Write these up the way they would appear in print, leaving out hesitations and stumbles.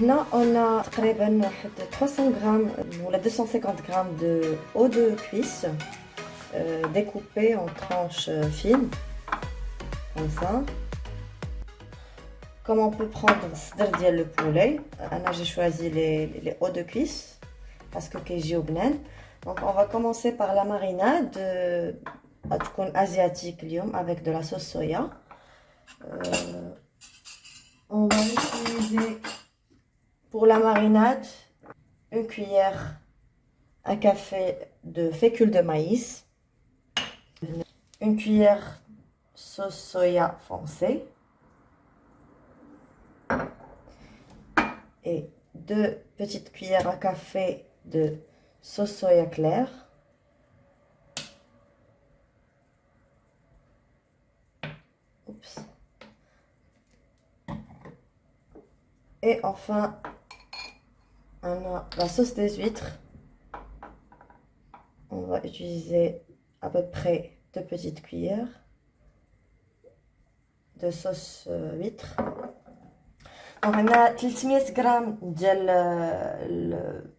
Là, on a تقريبا 300 grammes ou 250 grammes de eau de cuisse découpée en tranches fines, comme ça. Comme on peut prendre le poulet, j'ai choisi les eaux de cuisse parce que j'ai au bnen. Donc on va commencer par la marinade asiatique avec de la sauce soya. On va utiliser pour la marinade une cuillère à café de fécule de maïs, une cuillère sauce soya foncée et 2 petites cuillères à café de sauce soya claire. Oups. Et enfin, on a la sauce des huîtres. On va utiliser à peu près 2 petites cuillères de sauce huître. On a 300 grammes ديال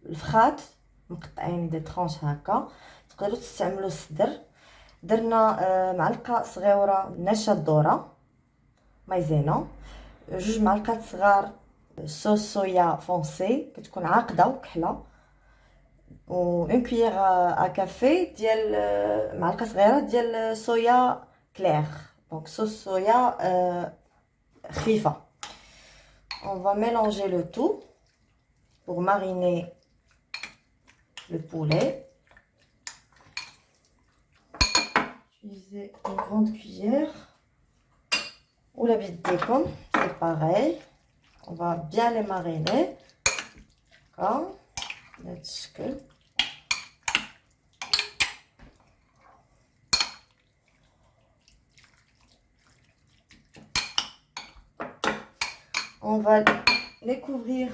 الفخاد مقطعين دي طرونش هكا. تقدروا تستعملوا الصدر. درنا معلقه صغيره نشا الذره مايزينا، 2 معلقات صغار صوص صويا فونسي كتكون عاقده وكحله، و اون كويير ا كافي ديال معلقه صغيره ديال صويا كلير، دونك صوص صويا خفيفه. On va mélanger le tout pour mariner le poulet. Utilisez une grande cuillère ou la bidécom, c'est pareil. On va bien les mariner. D'accord. Let's go. On va les couvrir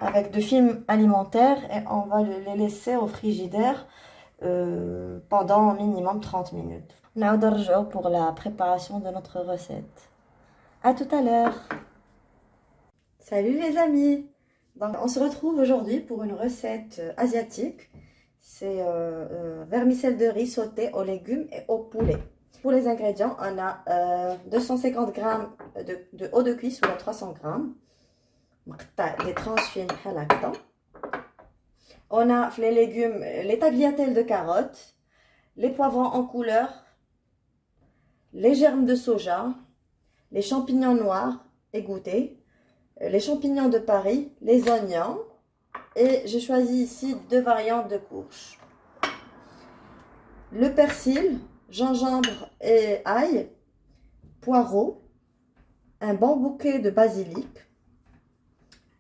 avec de film alimentaire et on va les laisser au frigidaire pendant minimum 30 minutes. On a d'argent pour la préparation de notre recette. À tout à l'heure. Salut les amis. Donc, on se retrouve aujourd'hui pour une recette asiatique. C'est vermicelle de riz sauté aux légumes et au poulet. Pour les ingrédients, on a 250 grammes de eau de cuisse ou 300 grammes. Des tranches fines. On a les légumes, les tagliatelles de carottes, les poivrons en couleur, les germes de soja, les champignons noirs égouttés, les champignons de Paris, les oignons et j'ai choisi ici 2 variantes de courges. Le persil, gingembre et ail, poireaux, un bon bouquet de basilic.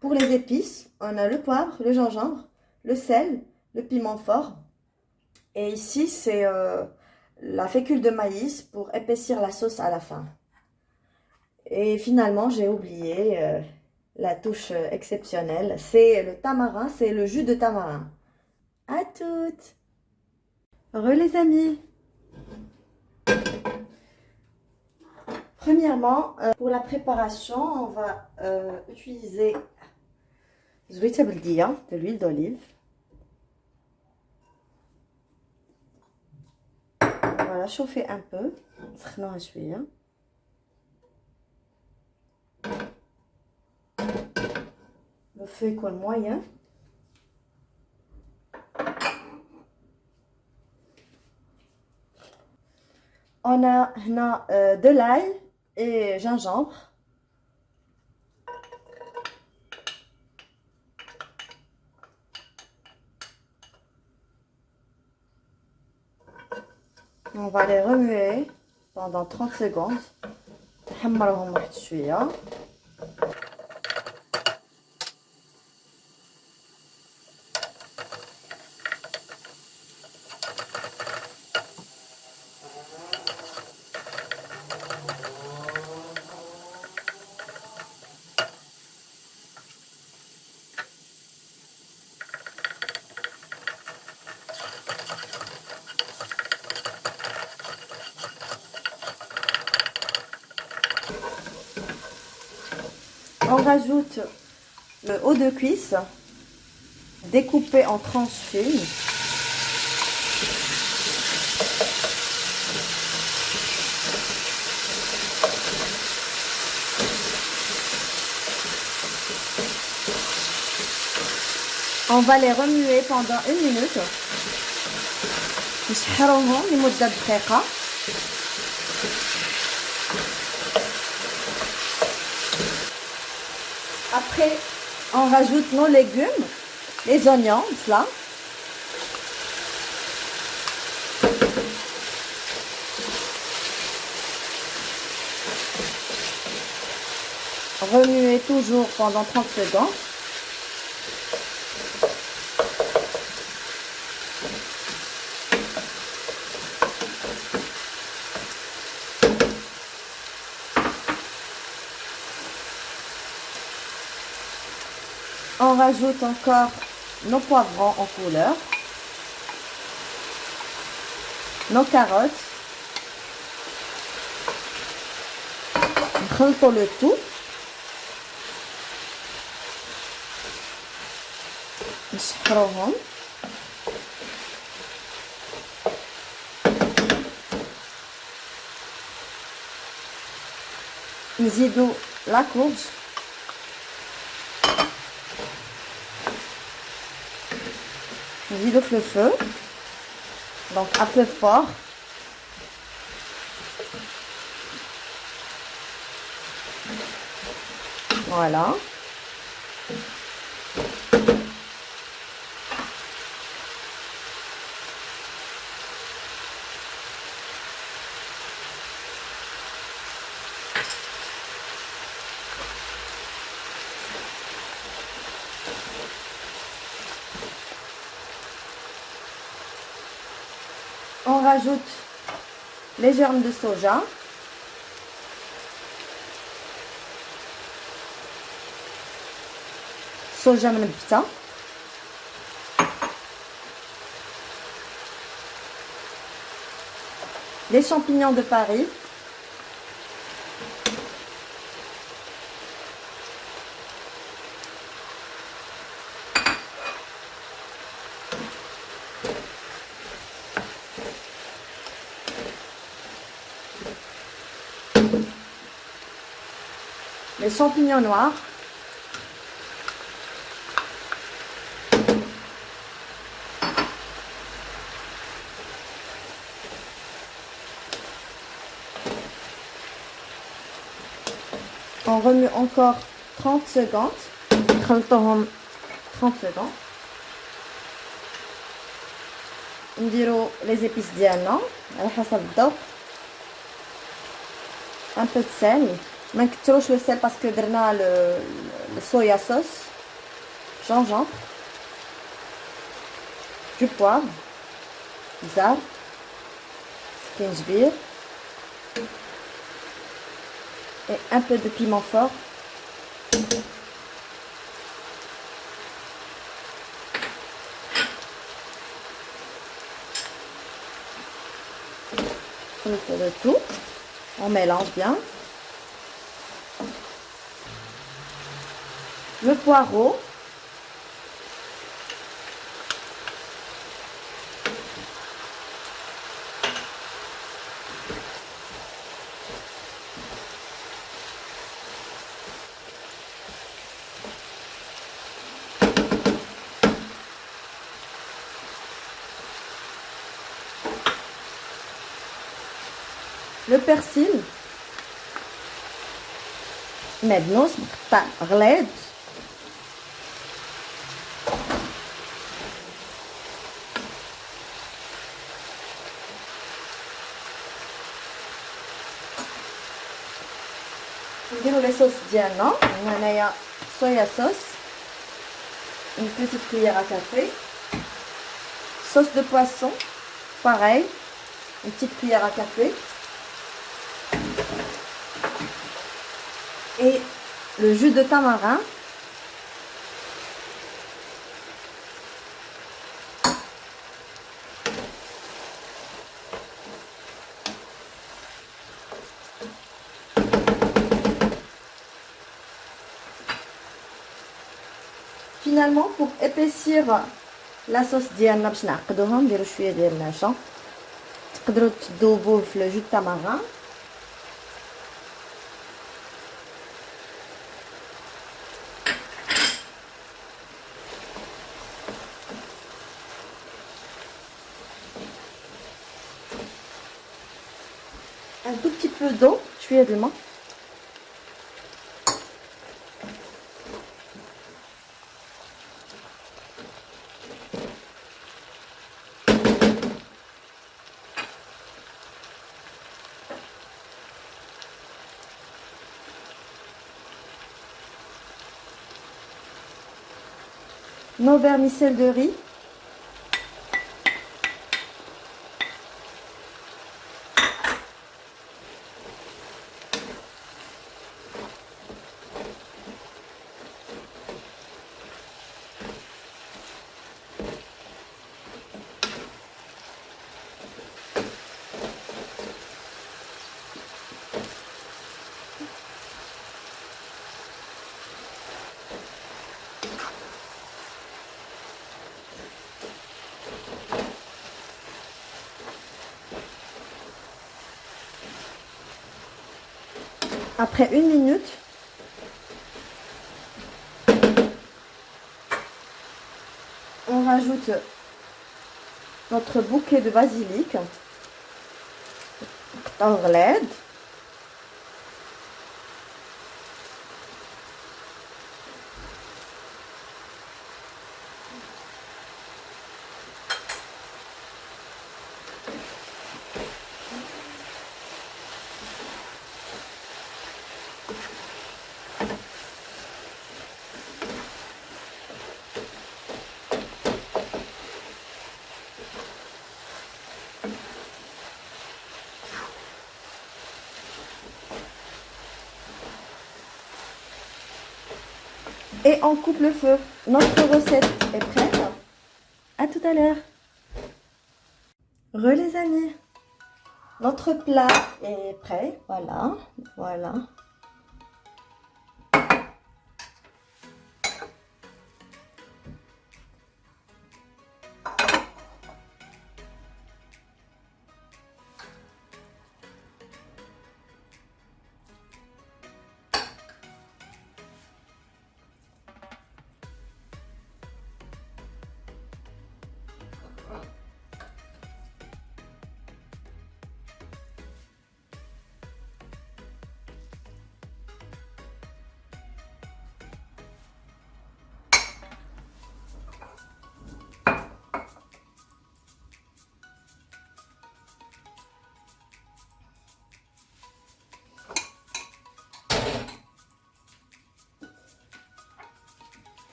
Pour les épices, on a le poivre, le gingembre, le sel, le piment fort. Et ici, c'est la fécule de maïs pour épaissir la sauce à la fin. Et finalement, j'ai oublié la touche exceptionnelle. C'est le tamarin, c'est le jus de tamarin. À toutes! Heureux les amis! Premièrement, pour la préparation, on va utiliser de l'huile d'olive. Voilà, chauffer un peu. Le feu est moyen. On a de l'ail et gingembre. On va les remuer pendant 30 secondes. نحمرهم واحد شويه. On rajoute le haut de cuisse découpé en tranches fines. On va les remuer pendant 1 minute. نشحروهم لمدة دقيقة. Après, on rajoute nos légumes, les oignons, cela. Remuer toujours pendant 30 secondes. On rajoute encore nos poivrons en couleur, nos carottes, نخلطوا le tout. نشحروهم. نزيدوا la courge. نزيدوا في le feu, donc à feu fort. Voilà. On rajoute les germes de soja. Soja منبتة. Les champignons de Paris. Les champignons noirs. On remue encore 30 secondes. نخلطوهم 30 secondes. نديرو les épices ديالنا على حسب الذوق. Un peu de sel. ما نكتروش le sel parce que درنا le soya sauce. Gingembre. Du poivre. Zar. Skinjbir. Et un peu de piment fort. On fait le tout. On mélange bien. Le poireau. Le persil. مدنوس مقطع غليظ. نديرو لي صوص ديالنا. هنايا صويا صوص une petite cuillère à café. Sauce de poisson pareil, une petite cuillère à café. Et le jus de tamarin. finalement, pour épaissir la sauce ديالنا باش نعقدوها نديرو شويه ديال النشا. تقدروا تذوبوه في الجو تاماران. Un tout petit peu d'eau, شويه د الماء. Nos vermicelles de riz. Après 1 minute, on rajoute notre bouquet de basilic غلاد. Et on coupe le feu. Notre recette est prête. À tout à l'heure. Les amis. Notre plat est prêt. Voilà. Voilà.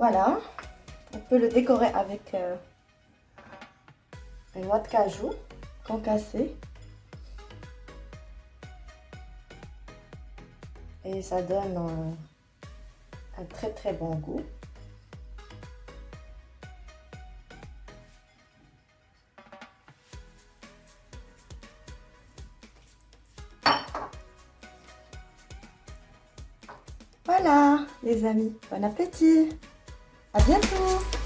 Voilà, on peut le décorer avec une noix de cajou concassée. Et ça donne un très très bon goût. Voilà les amis, bon appétit! À bientôt!